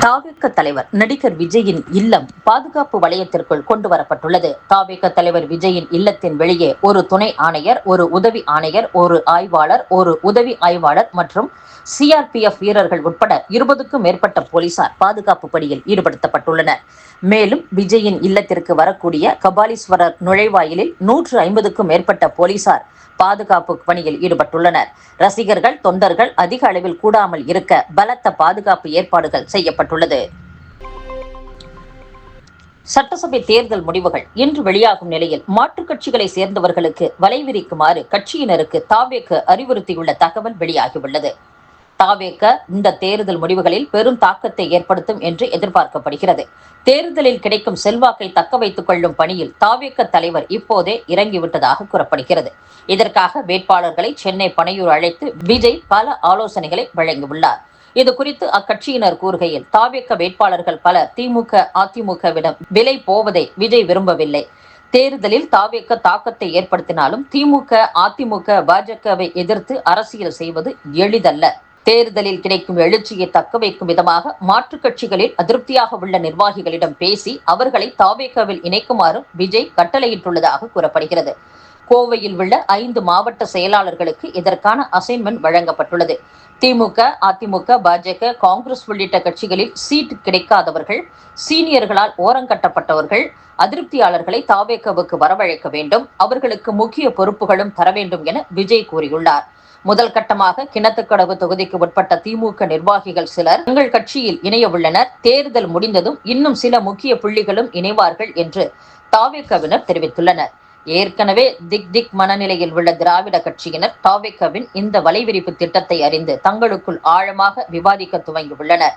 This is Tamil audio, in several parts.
தாவேக தலைவர் நடிகர் விஜயின் இல்லம் பாதுகாப்பு வலயத்திற்குள் கொண்டு வரப்பட்டுள்ளது. தாவேக தலைவர் விஜயின் இல்லத்தின் வெளியே ஒரு துணை ஆணையர், ஒரு உதவி ஆணையர், ஒரு ஆய்வாளர், ஒரு உதவி ஆய்வாளர் மற்றும் சிஆர்பிஎஃப் வீரர்கள் உட்பட 20க்கும் மேற்பட்ட போலீசார் பாதுகாப்பு பணியில் ஈடுபடுத்தப்பட்டுள்ளனர். மேலும் விஜயின் இல்லத்திற்கு வரக்கூடிய கபாலீஸ்வரர் நுழைவாயிலில் 150க்கும் மேற்பட்ட போலீசார் பாதுகாப்பு பணியில் ஈடுபட்டுள்ளனர். ரசிகர்கள், தொண்டர்கள் அதிக அளவில் கூடாமல் இருக்க பலத்த பாதுகாப்பு ஏற்பாடுகள் செய்யப்பட்டுள்ளது. சட்டசபை தேர்தல் முடிவுகள் இன்று வெளியாகும் நிலையில் மாற்றுக் கட்சிகளை சேர்ந்தவர்களுக்கு வலைவிரிக்குமாறு கட்சியினருக்கு தாவேக அறிவுறுத்தியுள்ள தகவல் வெளியாகியுள்ளது. தாவேக இந்த தேர்தல் முடிவுகளில் பெரும் தாக்கத்தை ஏற்படுத்தும் என்று எதிர்பார்க்கப்படுகிறது. தேர்தலில் கிடைக்கும் செல்வாக்கை தக்க வைத்துக் கொள்ளும் பணியில் தாவேக தலைவர் இப்போதே இறங்கிவிட்டதாக கூறப்படுகிறது. இதற்காக வேட்பாளர்களை சென்னை பனையூர் அழைத்து விஜய் பல ஆலோசனைகளை வழங்கியுள்ளார். இது குறித்து அக்கட்சியினர் கூறுகையில், தாவேக வேட்பாளர்கள் பலர் திமுக, அதிமுகவிடம் விலை போவதை விஜய் விரும்பவில்லை. தேர்தலில் தாவேக தாக்கத்தை ஏற்படுத்தினாலும் திமுக, அதிமுக, பாஜகவை எதிர்த்து அரசியல் செய்வது எளிதல்ல. தேர்தலில் கிடைக்கும் எழுச்சியை தக்க வைக்கும் விதமாக மாற்றுக் கட்சிகளில் அதிருப்தியாக உள்ள நிர்வாகிகளிடம் பேசி அவர்களை தாவேகவில் இணைக்குமாறும் விஜய் கட்டளையிட்டுள்ளதாக கூறப்படுகிறது. கோவையில் உள்ள 5 மாவட்ட செயலாளர்களுக்கு இதற்கான அசைன்மெண்ட் வழங்கப்பட்டுள்ளது. திமுக, அதிமுக, பாஜக, காங்கிரஸ் உள்ளிட்ட கட்சிகளில் சீட் கிடைக்காதவர்கள், சீனியர்களால் ஓரங்கட்டப்பட்டவர்கள், அதிருப்தியாளர்களை தாவேகவுக்கு வரவழைக்க வேண்டும். அவர்களுக்கு முக்கிய பொறுப்புகளும் தர வேண்டும் என விஜய் கூறியுள்ளார். முதல் கட்டமாக கிணத்துக்கடவு தொகுதிக்கு உட்பட்ட திமுக நிர்வாகிகள் சிலர் தங்கள் கட்சியில் இணைய உள்ளனர். தேர்தல் முடிந்ததும் இன்னும் சில முக்கிய புள்ளிகளும் இணைவார்கள் என்று தாவேகவினர் தெரிவித்துள்ளனர். ஏற்கனவே திக் மனநிலையில் உள்ள திராவிட கட்சியினர் தாவேகவின் இந்த வலைவிரிப்பு திட்டத்தை அறிந்து தங்களுக்குள் ஆழமாக விவாதிக்க துவங்கியுள்ளனர்.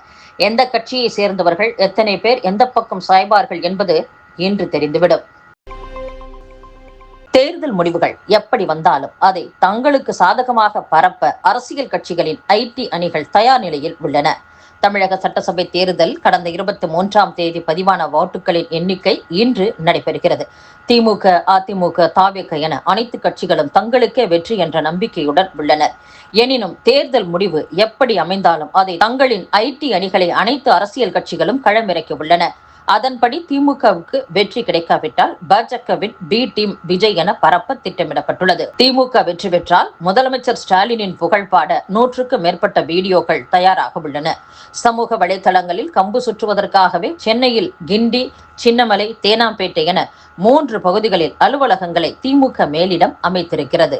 எந்த கட்சியை சேர்ந்தவர்கள் எத்தனை பேர் எந்த பக்கம் சாய்வார்கள் என்பது இன்று தெரிந்துவிடும். தேர்தல் முடிவுகள் எப்படி வந்தாலும் அதை தங்களுக்கு சாதகமாக பரப்ப அரசியல் கட்சிகளின் ஐடி அணிகள் தயார் நிலையில் உள்ளன. தமிழக சட்டசபை தேர்தல் கடந்த 23ஆம் தேதி பதிவான வாக்குகளின் எண்ணிக்கை இன்று நடைபெறுகிறது. திமுக, அதிமுக, தாவேக என அனைத்து கட்சிகளும் தங்களுக்கே வெற்றி என்ற நம்பிக்கையுடன் உள்ளனர். எனினும் தேர்தல் முடிவு எப்படி அமைந்தாலும் அதை தங்களின் ஐடி அணிகளை அனைத்து அரசியல் கட்சிகளும் களமிறக்கி உள்ளன. அதன்படி திமுகவுக்கு வெற்றி கிடைக்காவிட்டால் பாஜகவின் பி டீம் விஜய் என பரப்ப திட்டமிடப்பட்டுள்ளது. திமுக வெற்றி பெற்றால் முதலமைச்சர் ஸ்டாலினின் புகழ்பாட 100க்கும் மேற்பட்ட வீடியோக்கள் தயாராக உள்ளன. சமூக வலைதளங்களில் கம்பு சுற்றுவதற்காகவே சென்னையில் கிண்டி, சின்னமலை, தேனாம்பேட்டை என 3 பகுதிகளில் அலுவலகங்களை திமுக மேலிடம் அமைத்திருக்கிறது.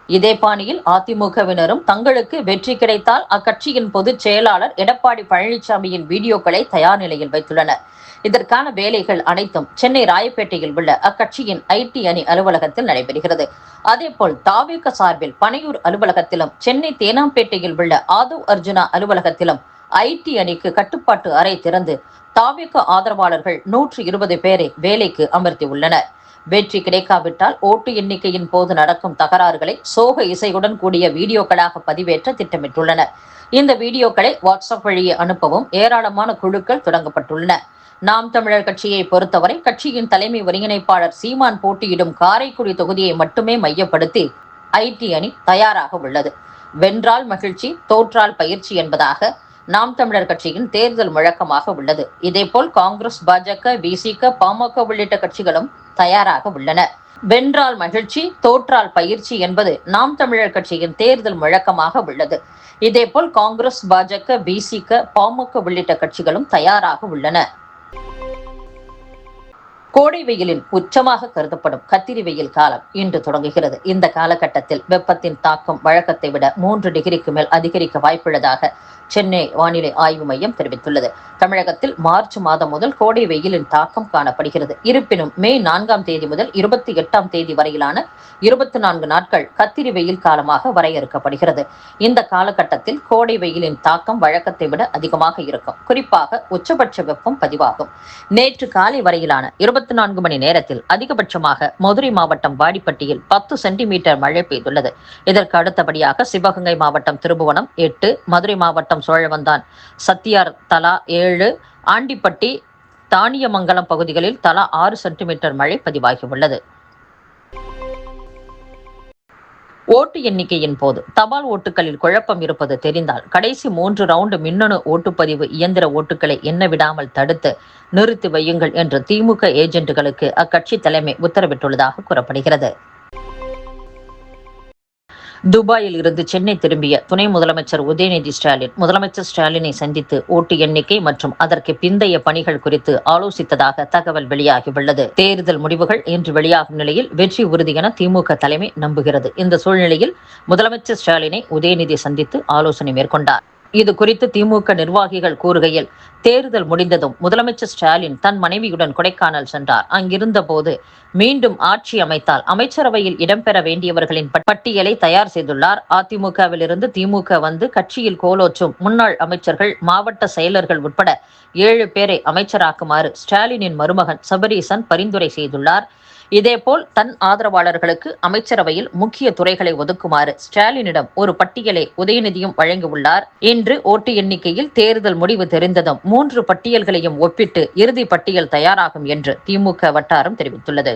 இதே பாணியில் அதிமுகவினரும் தங்களுக்கு வெற்றி கிடைத்தால் அக்கட்சியின் பொதுச் செயலாளர் எடப்பாடி பழனிசாமியின் வீடியோக்களை தயார் நிலையில் வைத்துள்ளனர். இதற்கான வேலைகள் அனைத்தும் சென்னை ராயப்பேட்டையில் உள்ள அக்கட்சியின் ஐடி அணி அலுவலகத்தில் நடைபெறுகிறது. அதேபோல் தாவேக சார்பில் பனையூர் அலுவலகத்திலும், சென்னை தேனாம்பேட்டையில் உள்ள ஆதவ் அர்ஜுனா அலுவலகத்திலும் ஐடி அணிக்கு கட்டுப்பாட்டு அறை திறந்து தாவேக ஆதரவாளர்கள் 120 பேரை வேலைக்கு அமர்த்தியுள்ளனர். வெற்றி கிடைக்காவிட்டால் ஓட்டு எண்ணிக்கையின் போது நடக்கும் தகராறுகளை சோக இசையுடன் கூடிய வீடியோக்களாக பதிவேற்ற திட்டமிட்டுள்ளனர். இந்த வீடியோக்களை வாட்ஸ்அப் வழியே அனுப்பவும் ஏராளமான குழுக்கள் தொடங்கப்பட்டுள்ளன. நாம் தமிழர் கட்சியை பொறுத்தவரை கட்சியின் தலைமை ஒருங்கிணைப்பாளர் சீமான் போட்டியிடும் காரைக்குடி தொகுதியை மட்டுமே மையப்படுத்தி ஐடி அணி தயாராக உள்ளது. வென்றால் மகிழ்ச்சி, தோற்றால் பயிற்சி என்பதாக நாம் தமிழர் கட்சியின் தேர்தல் முழக்கமாக உள்ளது. இதேபோல் காங்கிரஸ், பாஜக, விசிக, பாமக உள்ளிட்ட கட்சிகளும் தயாராக உள்ளன. வென்றால் மகிழ்ச்சி, தோற்றால் பயிற்சி என்பது நாம் தமிழர் கட்சியின் தேர்தல் முழக்கமாக உள்ளது. இதேபோல் காங்கிரஸ், பாஜக, விசிக, பாமக உள்ளிட்ட கட்சிகளும் தயாராக உள்ளன. கோடை வெயிலின் உச்சமாக கருதப்படும் கத்திரி வெயில் காலம் இன்று தொடங்குகிறது. இந்த காலகட்டத்தில் வெப்பத்தின் தாக்கம் வழக்கத்தை விட 3 டிகிரிக்கு மேல் அதிகரிக்க வாய்ப்புள்ளதாக சென்னை வானிலை ஆய்வு மையம் தெரிவித்துள்ளது. தமிழகத்தில் மார்ச் மாதம் முதல் கோடை வெயிலின் தாக்கம் காணப்படுகிறது. இருப்பினும் மே 4ஆம் தேதி முதல் 28ஆம் தேதி வரையிலான 24 நாட்கள் கத்திரி வெயில் காலமாக வரையறுக்கப்படுகிறது. இந்த காலகட்டத்தில் கோடை வெயிலின் தாக்கம் வழக்கத்தை விட அதிகமாக இருக்கும். குறிப்பாக உச்சபட்ச வெப்பம் பதிவாகும். நேற்று காலை வரையிலான 24 மணி நேரத்தில் அதிகபட்சமாக மதுரை மாவட்டம் வாடிப்பட்டியில் 10 சென்டிமீட்டர் மழை பெய்துள்ளது. இதற்கு அடுத்தபடியாக சிவகங்கை மாவட்டம் திருபுவனம் 8, மதுரை மாவட்டம் சோழவந்தான், சத்தியார் தலா 7, ஆண்டிப்பட்டி, தானியமங்கலம் பகுதிகளில் தலா 6 சென்டிமீட்டர் மழை பதிவாகியுள்ளது. ஓட்டு எண்ணிக்கையின் போது தபால் ஓட்டுகளில் குழப்பம் இருப்பது தெரிந்தால் கடைசி 3 ரவுண்டு மின்னணு ஓட்டுப்பதிவு இயந்திர ஓட்டுகளை எண்ண விடாமல் தடுத்து நிறுத்தி வையுங்கள் என்று திமுக ஏஜென்ட்டுகளுக்கு அக்கட்சி தலைமை உத்தரவிட்டுள்ளதாக கூறப்படுகிறது. துபாயில் இருந்து சென்னை திரும்பிய துணை முதலமைச்சர் உதயநிதி ஸ்டாலின் முதலமைச்சர் ஸ்டாலினை சந்தித்து ஓட்டு எண்ணிக்கை மற்றும் அதற்கு பிந்தைய பணிகள் குறித்து ஆலோசித்ததாக தகவல் வெளியாகியுள்ளது. தேர்தல் முடிவுகள் இன்று வெளியாகும் நிலையில் வெற்றி உறுதி என திமுக தலைமை நம்புகிறது. இந்த சூழ்நிலையில் முதலமைச்சர் ஸ்டாலினை உதயநிதி சந்தித்து ஆலோசனை மேற்கொண்டார். இது குறித்து திமுக நிர்வாகிகள் கூறுகையில், தேர்தல் முடிந்ததும் முதலமைச்சர் ஸ்டாலின் தன் மனைவியுடன் கொடைக்கானல் சென்றார். அங்கிருந்த போது மீண்டும் ஆட்சி அமைத்தால் அமைச்சரவையில் இடம்பெற வேண்டியவர்களின் பட்டியலை தயார் செய்துள்ளார். அதிமுகவில் இருந்து திமுக வந்து கட்சியில் கோலோச்சும் முன்னாள் அமைச்சர்கள், மாவட்ட செயலர்கள் உட்பட 7 பேரை அமைச்சராக்குமாறு ஸ்டாலினின் மருமகன் சபரீசன் பரிந்துரை செய்துள்ளார். இதேபோல் தன் ஆதரவாளர்களுக்கு அமைச்சரவையில் முக்கிய துறைகளை ஒதுக்குமாறு ஸ்டாலினிடம் ஒரு பட்டியலை உதயநிதியும் வழங்கியுள்ளார். இன்று ஓட்டு எண்ணிக்கையில் தேர்தல் முடிவு தெரிந்ததும் 3 பட்டியல்களையும் ஒப்பிட்டு இறுதி பட்டியல் தயாராகும் என்று திமுக வட்டாரம் தெரிவித்துள்ளது.